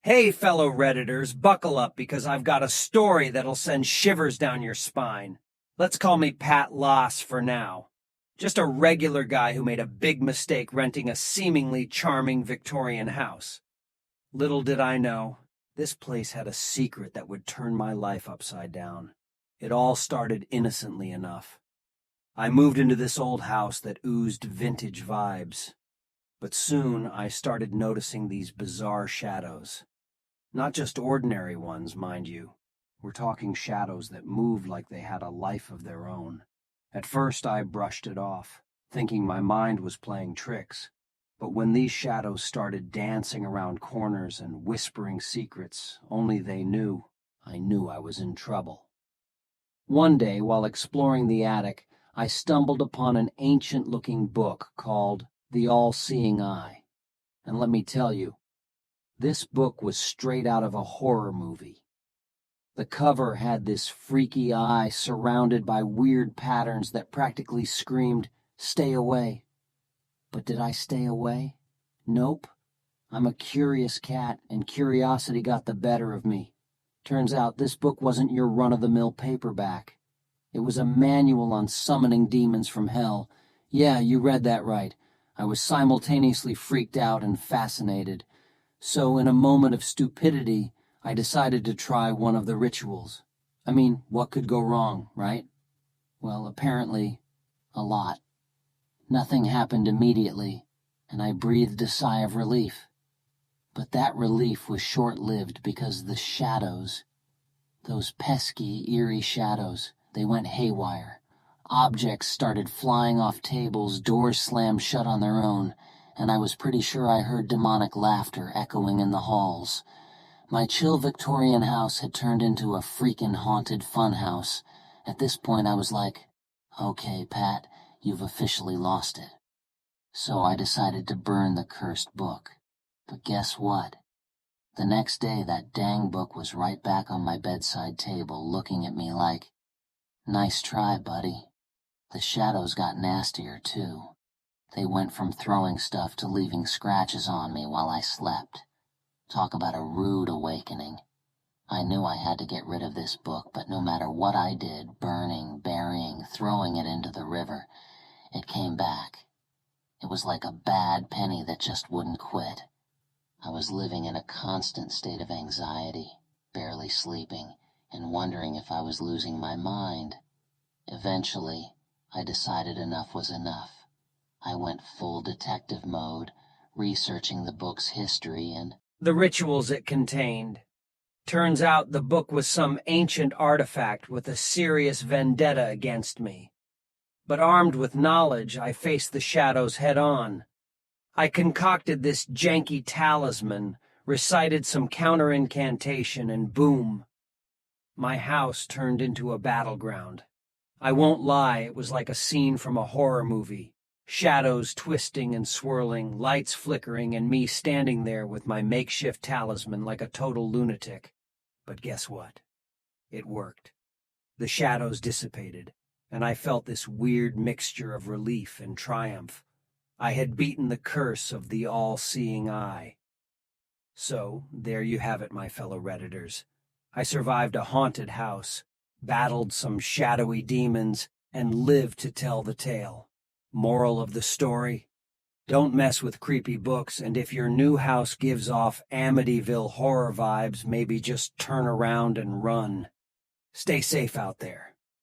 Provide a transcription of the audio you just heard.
Hey, fellow Redditors, buckle up because I've got a story that'll send shivers down your spine. Let's call me Pat Loss for now. Just a regular guy who made a big mistake renting a seemingly charming Victorian house. Little did I know, this place had a secret that would turn my life upside down. It all started innocently enough. I moved into this old house that oozed vintage vibes. But soon I started noticing these bizarre shadows. Not just ordinary ones, mind you. We're talking shadows that moved like they had a life of their own. At first I brushed it off, thinking my mind was playing tricks. But when these shadows started dancing around corners and whispering secrets only they knew, I knew I was in trouble. One day, while exploring the attic, I stumbled upon an ancient-looking book called The All-Seeing Eye. And let me tell you, this book was straight out of a horror movie. The cover had this freaky eye surrounded by weird patterns that practically screamed, "Stay away." But did I stay away? Nope. I'm a curious cat, and curiosity got the better of me. Turns out this book wasn't your run-of-the-mill paperback. It was a manual on summoning demons from hell. Yeah, you read that right. I was simultaneously freaked out and fascinated. So in a moment of stupidity, I decided to try one of the rituals. I mean, what could go wrong, right? Well, apparently, a lot. Nothing happened immediately, and I breathed a sigh of relief. But that relief was short-lived because the shadows, those pesky, eerie shadows, they went haywire. Objects started flying off tables, doors slammed shut on their own, and I was pretty sure I heard demonic laughter echoing in the halls. My chill Victorian house had turned into a freaking haunted funhouse. At this point I was like, okay, Pat, you've officially lost it. So I decided to burn the cursed book. But guess what? The next day that dang book was right back on my bedside table looking at me like, nice try, buddy. The shadows got nastier, too. They went from throwing stuff to leaving scratches on me while I slept. Talk about a rude awakening. I knew I had to get rid of this book, but no matter what I did, burning, burying, throwing it into the river, it came back. It was like a bad penny that just wouldn't quit. I was living in a constant state of anxiety, barely sleeping, and wondering if I was losing my mind. Eventually, I decided enough was enough. I went full detective mode, researching the book's history and the rituals it contained. Turns out the book was some ancient artifact with a serious vendetta against me. But armed with knowledge, I faced the shadows head-on. I concocted this janky talisman, recited some counter-incantation, and boom, my house turned into a battleground. I won't lie, it was like a scene from a horror movie. Shadows twisting and swirling, lights flickering, and me standing there with my makeshift talisman like a total lunatic. But guess what? It worked. The shadows dissipated, and I felt this weird mixture of relief and triumph. I had beaten the curse of the all-seeing eye. So, there you have it, my fellow Redditors. I survived a haunted house, battled some shadowy demons, and lived to tell the tale. Moral of the story? Don't mess with creepy books, and if your new house gives off Amityville horror vibes, maybe just turn around and run. Stay safe out there.